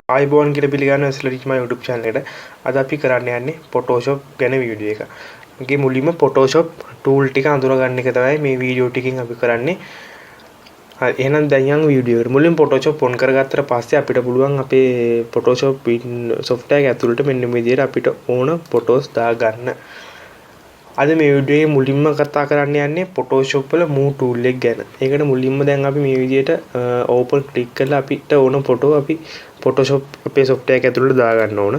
ආයිබෝන් කියලා පිළිගන්න ඇස්ලරිච් මා YouTube channel එකට. අද අපි කරන්න යන්නේ Photoshop ගැන වීඩියෝ එක. මගේ මුලින්ම Photoshop tool ටික අඳුර ගන්න එක තමයි මේ වීඩියෝ ටිකෙන් අපි කරන්නේ. හරි එහෙනම් දැන් යන් වීඩියෝ එකට. මුලින්ම Photoshop on කරගත්තට පස්සේ අපිට පුළුවන් අපේ Photoshop software එක ඇතුළට මෙන්න මේ විදිහට අපිට ඕන photos දාගන්න. අද මේ වීඩියෝ එකේ මුලින්ම කතා කරන්න යන්නේ Photoshop වල move tool එක ගැන. ඒකට මුලින්ම දැන් අපි මේ විදිහට open click කරලා අපිට ඕන photo අපි Photoshop අපේ software එක ඇතුළට දාගන්න ඕන.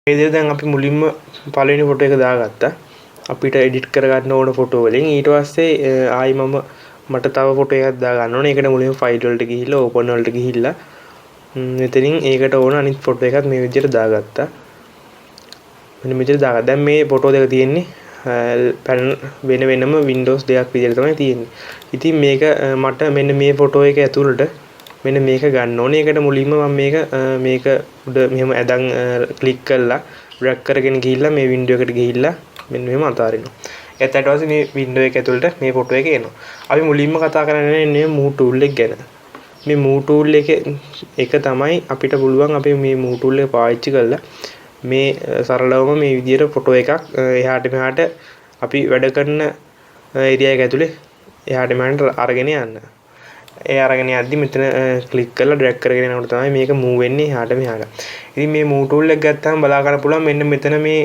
මේ විදිහට දැන් අපි මුලින්ම පළවෙනි photo එක දාගත්තා. අපිට edit කරගන්න ඕන photo වලින් ඊට පස්සේ ආයි මට තව ෆොටෝ එකක් දාගන්න ඕනේ. ඒකට මුලින්ම ෆයිල් වලට ගිහිල්ලා ඕපන් වලට ගිහිල්ලා මෙතනින් ඒකට ඕන අනිත් ෆොටෝ එකක් මේ විදිහට දාගත්තා. මෙන්න මෙතන දාගත්තා. දැන් මේ ෆොටෝ දෙක තියෙන්නේ පැනල් වෙනම Windows දෙකක් විදිහට තමයි තියෙන්නේ. ඉතින් මේක මට මෙන්න මේ ෆොටෝ එක ඇතුළට මෙන්න මේක ගන්න ඕනේ. ඒකට මුලින්ම මම මේක උඩ මෙහෙම ඇදන් ක්ලික් කරලා ඩ්‍රැග් කරගෙන ගිහිල්ලා මේ වින්ඩෝ එකට ගිහිල්ලා මෙන්න මෙහෙම අතාරිනවා. ඊට පස්සේ මේ වින්ඩෝ එක ඇතුළට මේ ෆොටෝ එක එනවා. අපි මුලින්ම කතා කරන්නේ move tool එක ගැන. මේ move tool එක තමයි අපිට පුළුවන් අපි මේ move tool එක පාවිච්චි කරලා මේ සරලවම මේ විදිහට ෆොටෝ එකක් එහාට මෙහාට අපි වැඩ කරන ඒරියා එක ඇතුලේ එහාට මෙහාට අරගෙන යන්න. ඒ අරගෙන යද්දි මෙතන ක්ලික් කරලා ඩ්‍රැග් කරගෙන යනකොට තමයි මේක move වෙන්නේ එහාට මෙහාට. ඉතින් මේ move tool එක ගත්තාම බලා ගන්න පුළුවන් මෙන්න මෙතන මේ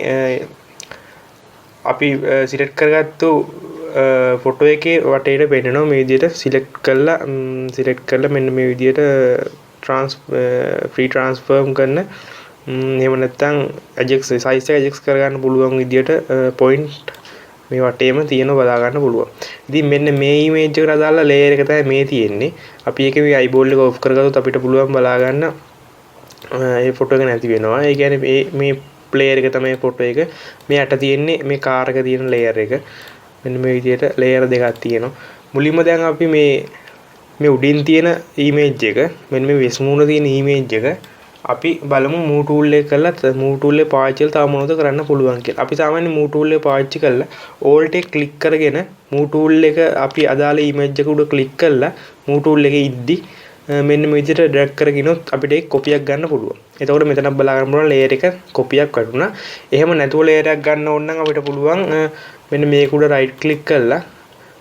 අපි සිලෙක්ට් කරගත්තු ෆොටෝ එකේ වටේට පෙන්නනවා මේ විදිහට සිලෙක්ට් කරලා මෙන්න මේ විදිහට ෆ්‍රී ට්‍රාන්ස්ෆර්ම් කරන එහෙම නැත්නම් ඇජෙක්ස් සයිස් එක ඇජෙක්ස් කරගන්න පුළුවන් විදිහට පොයින්ට් මේ වටේම තියෙන බලා ගන්න පුළුවන්. ඉතින් මෙන්න මේ ඉමේජ් එකට අදාළ ලේයර් එක තමයි මේ තියෙන්නේ. අපි ඒකේ මේ අයිබෝල් එක ඔෆ් කරගත්තොත් අපිට පුළුවන් බලා ගන්න මේ ෆොටෝ එක නැති වෙනවා. ඒ කියන්නේ මේ ප්ලේයර් එක තමයි ෆොටෝ එක. මේ යට තියෙන්නේ මේ කාර් එක තියෙන ලේයර් එක. මෙන්න මේ විදිහට ලේයර් දෙකක් තියෙනවා. මුලින්ම දැන් අපි මේ උඩින් තියෙන ඉමේජ් එක මෙන්න මේ වෙස්මුණ තියෙන ඉමේජ් එක අපි බලමු move tool එක කරලා move tool එක පාවිච්චි කරලා තව මොනවද කරන්න පුළුවන් කියලා. අපි සාමාන්‍යයෙන් move tool එක පාවිච්චි කරලා alt එක ක්ලික් කරගෙන move tool එක අපි අදාළ image එක උඩ ක්ලික් කරලා move tool එකේ ඉද්දි මෙන්න මේ විදිහට ඩ්‍රැග් කරගෙනොත් අපිට ඒක කොපියක් ගන්න පුළුවන්. එතකොට මෙතන බලා ගන්න පුළුවන් layer එක කොපියක් වටුණා. එහෙම නැතුව layer එකක් ගන්න ඕන නම් අපිට පුළුවන් මෙන්න මේක උඩ right click කරලා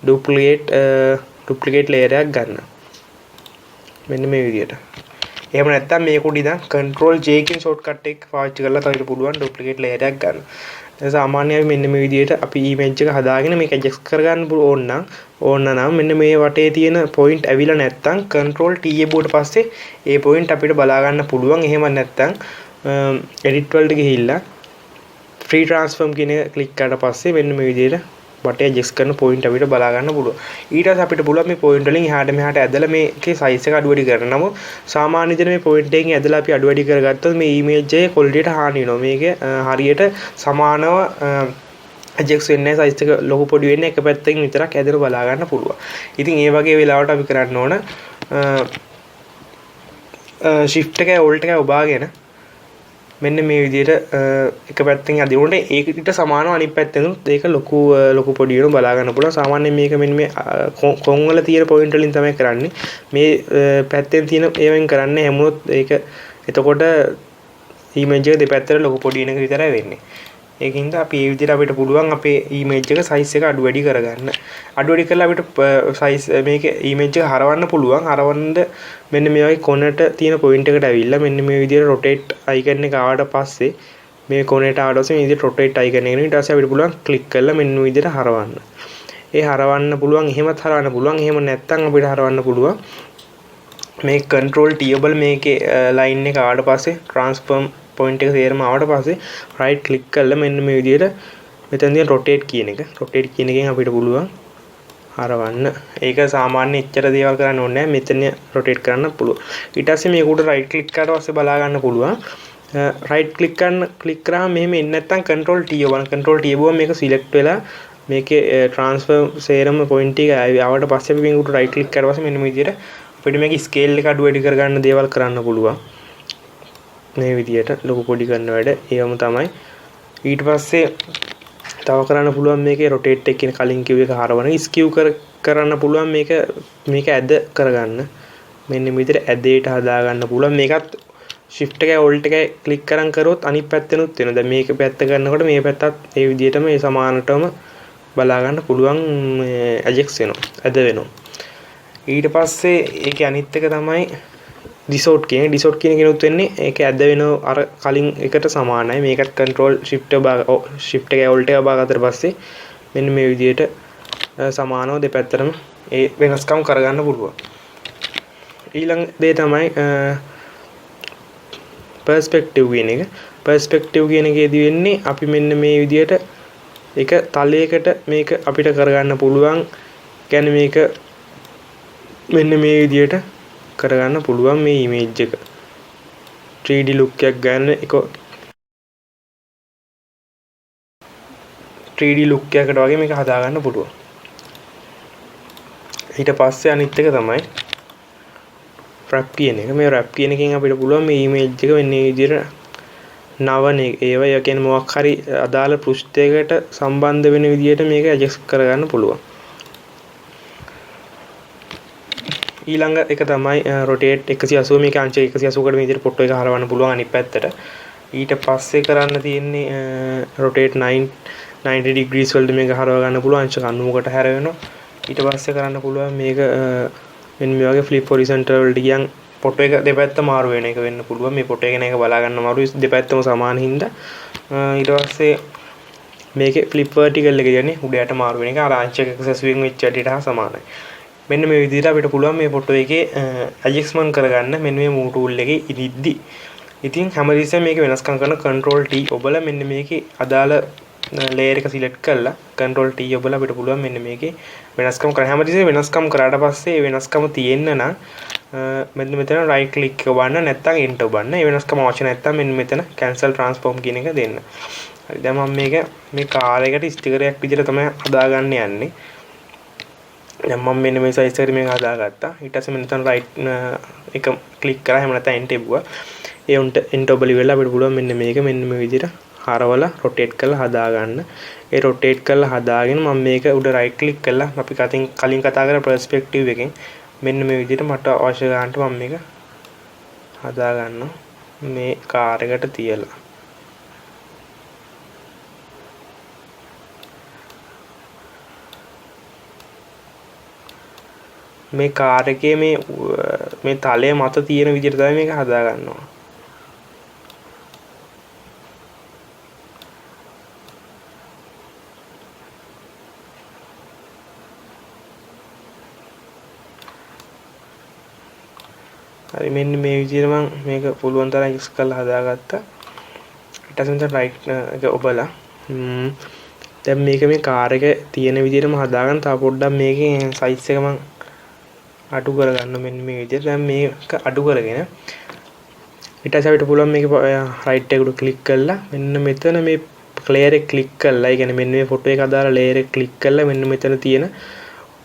duplicate layer එකක් ගන්න. මෙන්න මේ විදිහට. එහෙම නැත්නම් මේක උඩ ඉඳන් control J කියන shortcut එක පාවිච්චි කරලා අපිට පුළුවන් duplicate layer එකක් ගන්න. දැන් සාමාන්‍යයෙන් මෙන්න මේ විදිහට අපි image එක හදාගෙන මේක adjust කරගන්න ඕන නම් මෙන්න මේ වටේ තියෙන point ඇවිල්ලා නැත්නම් control T එබුවට පස්සේ ඒ point අපිට බලා ගන්න පුළුවන්. එහෙම නැත්නම් edit වලට ගිහිල්ලා free transform කියන එක click කරලා පස්සේ මෙන්න මේ විදිහට වටේ adjust කරන point අපිට බලා ගන්න පුළුවන්. ඊට පස්සේ අපිට පුළුවන් මේ point වලින් එහාට මෙහාට ඇදලා මේකේ size එක අඩු වැඩි කරන්න. නමුත් සාමාන්‍ය විදිහට මේ point එකෙන් ඇදලා අපි අඩු වැඩි කරගත්තොත් මේ image එකේ quality එකට හානි වෙනවා. මේකේ හරියට සමානව adjust වෙන්නේ නැහැ. size එක ලොකු පොඩි වෙන්නේ එක පැත්තකින් විතරක් ඇදලා බලා ගන්න පුළුවන්. ඉතින් ඒ වගේ වෙලාවට අපි කරන්න ඕන shift එකයි alt එකයි ඔබාගෙන මෙන්න මේ විදිහට එක පැත්තකින් අදිනුනේ ඒකට සමානව අනිත් පැත්තෙන් ඒක ලොකු පොඩි වෙන බලා ගන්න පුළුවන්. සාමාන්‍යයෙන් මේක මෙන්න මේ කොන් වල තියෙන පොයින්ට් වලින් තමයි කරන්නේ. මේ පැත්තෙන් තියෙන ඒවෙන් කරන්නේ හැමෝත් ඒක එතකොට ඉමේජ් එක දෙපැත්තට ලොකු පොඩි වෙන එක විතරයි වෙන්නේ. ඒකින්ද අපි මේ විදිහට අපිට පුළුවන් අපේ ඉමේජ් එක size එක අඩු වැඩි කරගන්න. අඩු වැඩි කරලා අපිට size මේක ඉමේජ් එක හරවන්න පුළුවන්. හරවන්න මෙන්න මේ වගේ කොනට තියෙන පොයින්ට් එකට ඇවිල්ලා මෙන්න මේ විදිහට rotate icon එක ආවට පස්සේ මේ කොනට ආවට පස්සේ මේ විදිහට rotate icon එක ඊට පස්සේ අපිට පුළුවන් click කරලා මෙන්න මේ විදිහට හරවන්න. ඒ හරවන්න පුළුවන්. එහෙමත් හරවන්න පුළුවන්. එහෙම නැත්නම් අපිට හරවන්න පුළුවන්. මේ control T ඔබල මේකේ line එක ආවට පස්සේ transform point එක තේරම ආවට පස්සේ right click කරලා මෙන්න මේ විදිහට මෙතන තියෙන rotate කියන එකෙන් අපිට පුළුවන් හරවන්න. ඒක සාමාන්‍ය එච්චර දේවල් කරන්න ඕනේ නැහැ. මෙතන rotate කරන්න පුළුවන්. ඊට පස්සේ මේක උඩ right click කරලා පස්සේ බලා ගන්න පුළුවන්. right click කරාම මෙහෙම එන්නේ නැත්නම් control T ඔබන control T ඔබම මේක select වෙලා මේකේ transfer සේරම point එක ආවට පස්සේ අපි මේක උඩ right click කරලා පස්සේ මෙන්න මේ විදිහට අපිට මේක scale එක අඩු වැඩි කරගන්න දේවල් කරන්න පුළුවන්. මේ විදිහට ලොකු පොඩි කරන වැඩ ඒවම තමයි. ඊට පස්සේ තව කරන්න පුළුවන් මේකේ rotate එක කියන කලින් කිව්ව එක හරවන skew කරන්න පුළුවන් මේක ඇද කරගන්න. මෙන්න මේ විදිහට ඇදේට හදා ගන්න පුළුවන්. මේකත් shift එකයි alt එකයි click කරන් කරොත් අනිත් පැත්තෙනුත් වෙනවා. දැන් මේක පැත්ත කරනකොට මේ පැත්තත් ඒ විදිහටම ඒ සමානටම බලා ගන්න පුළුවන් adjust වෙනවා. ඇද වෙනවා. ඊට පස්සේ ඒකේ අනිත් එක තමයි distort කියන කෙනුත් වෙන්නේ ඒක ඇද වෙනවා අර කලින් එකට සමානයි. මේකත් control shift එකයි alt එක බාගත්තට පස්සේ මෙන්න මේ විදිහට සමානව දෙපැත්තටම ඒ වෙනස්කම් කරගන්න පුළුවන්. ඊළඟ දේ තමයි perspective කියන එක. perspective කියන එකේදී වෙන්නේ අපි මෙන්න මේ විදිහට එක තලයකට මේක අපිට කරගන්න පුළුවන්. කියන්නේ මේක මෙන්න මේ විදිහට කරගන්න පුළුවන් මේ image එක 3D look එකක් ගන්න එක 3D look එකකට වගේ මේක හදා ගන්න පුළුවන්. ඊට පස්සේ අනිත් එක තමයි wrap කියන එක. මේ wrap කියන එකෙන් අපිට පුළුවන් මේ image එක මෙන්න මේ විදිහට නවන එක. ඒවා කියන්නේ මොකක් හරි අදාළ පෘෂ්ඨයකට සම්බන්ධ වෙන විදිහට මේක adjust කරගන්න පුළුවන්. ඊළඟ එක තමයි rotate 180 මේක අංශ 180කට මේ විදිහට ෆොටෝ එක හරවන්න පුළුවන් අනිත් පැත්තට. ඊට පස්සේ කරන්න තියෙන්නේ rotate 90 degrees වලට මේක හරව ගන්න පුළුවන් අංශ 90කට හැරවෙනවා. ඊට පස්සේ කරන්න පුළුවන් මේක මෙන්න මේ වගේ flip horizontal වලට ගියන් ෆොටෝ එක දෙපැත්ත මාරු වෙන එක වෙන්න පුළුවන්. මේ ෆොටෝ එක නේක බලා ගන්න මාරු දෙපැත්තම සමාන හින්දා. ඊට පස්සේ මේකේ flip vertical එක කියන්නේ උඩ යට මාරු වෙන එක අර අංශ 180 වෙච්ච ඇටට හා සමානයි. මෙන්න මේ විදිහට අපිට පුළුවන් මේ ෆොටෝ එකේ adjustment කරගන්න මෙන්න මේ move tool එකේ ඉදිද්දි. ඉතින් හැමදෙස්සෙම මේක වෙනස්කම් කරන control T ඔබලා මෙන්න මේකේ අදාළ layer එක select කරලා control T ඔබලා අපිට පුළුවන් මෙන්න මේකේ වෙනස්කම් කරන්න. හැමදෙස්සෙම වෙනස්කම් කරාට පස්සේ ඒ වෙනස්කම තියෙන්න නම් මෙන්න මෙතන right click එක ඔබන්න නැත්නම් enter ඔබන්න. ඒ වෙනස්කම අවශ්‍ය නැත්නම් මෙන්න මෙතන cancel transform කියන එක දෙන්න. හරි දැන් මම මේ කාර්යයකට ස්ටිකරයක් විදිහට තමයි හදාගන්න යන්නේ. දැන් මම මෙන්න මේ size එකට මේක හදාගත්තා. ඊට පස්සේ මෙතන right එක click කරා එහෙම නැත්නම් enter එවුවා. ඒ උන්ට enter ඔබලි වෙලා අපිට පුළුවන් මෙන්න මේ විදිහට හරවලා rotate කරලා හදාගන්න. ඒ rotate කරලා හදාගෙන මම මේක උඩ right click කරලා අපි කලින් කතා කරා perspective එකෙන් මෙන්න මේ විදිහට මට අවශ්‍ය ගන්නට මම මේක හදාගන්නවා. මේ කාර් එකට තියලා මේ කාර් එකේ මේ තලය මත තියෙන විදිහට තමයි මේක හදා ගන්නවා. හරි මෙන්න මේ විදිහට මම මේක පුළුවන් තරම් යුස් කරලා හදාගත්තා. ඊට පස්සේ රයිට් එක ඔබලා දැන් මේක මේ කාර් එක තියෙන විදිහටම හදාගන්න. තව පොඩ්ඩක් මේකේ සයිස් එක මම අඩු කරගන්න මෙන්න මේ විදිහට. දැන් මේක අඩු කරගෙන ඊට පස්සේ අපිට පුළුවන් මේක රයිට් එකට ක්ලික් කරලා මෙන්න මෙතන මේ layer එක ක්ලික් කරලා ඒ කියන්නේ මෙන්න මේ ෆොටෝ එක අදාළ layer එක ක්ලික් කරලා මෙන්න මෙතන තියෙන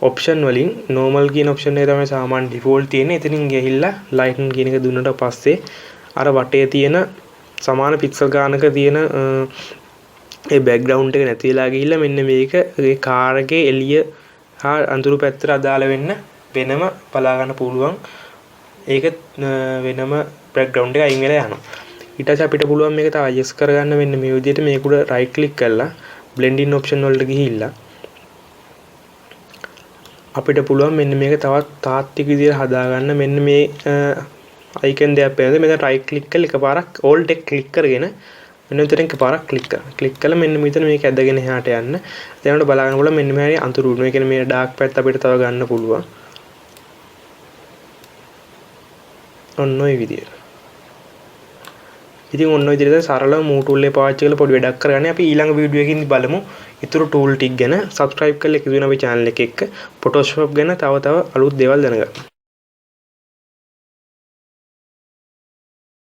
ඔප්ෂන් වලින් normal කියන ඔප්ෂන් එක තමයි සාමාන්‍ය default තියෙන්නේ. එතනින් ගිහිල්ලා lighten කියන එක දුන්නට පස්සේ අර වටේ තියෙන සමාන පික්සල් ගානක තියෙන ඒ background එක නැති වෙලා ගිහිල්ලා මෙන්න මේක ඒ කාර් එකේ එළිය හා අඳුරු පැත්තට අදාළ වෙන්න වෙනම බලා ගන්න පුළුවන්. ඒක වෙනම background එක අයින් වෙලා යනවා. ඊට පස්සේ අපිට පුළුවන් මේක තව adjust කරගන්න මෙන්න මේ විදිහට මේක උඩ right click කරලා blend in option වලට ගිහිල්ලා අපිට පුළුවන් මෙන්න මේක තවත් තාත්වික විදිහට හදාගන්න. මෙන්න මේ icon දෙයක් පේනද මෙතන right click කරලා එකපාරක් alt එක click කරගෙන මෙන්න මෙතන එකපාරක් click කරලා මෙන්න මෙතන මේක ඇදගෙන එහාට යන්න. දැන් උඩ බලා ගන්න පුළුවන් මෙන්න මේ අඳුරු උණු. ඒ කියන්නේ මේ dark පැත්ත අපිට තව ගන්න පුළුවන්. ඔන්න ඔය විදිහට. ඉතින් ඔන්න ඔය විදිහට සරලව move tool එක පාවිච්චි කරලා පොඩි වැඩක් කරගන්න. අපි ඊළඟ වීඩියෝ එකකින් බලමු ඊටු tool ටික ගැන. subscribe කරලා එකතු වෙන අපේ channel එක එක්ක Photoshop ගැන තව අලුත් දේවල් දැනගන්න.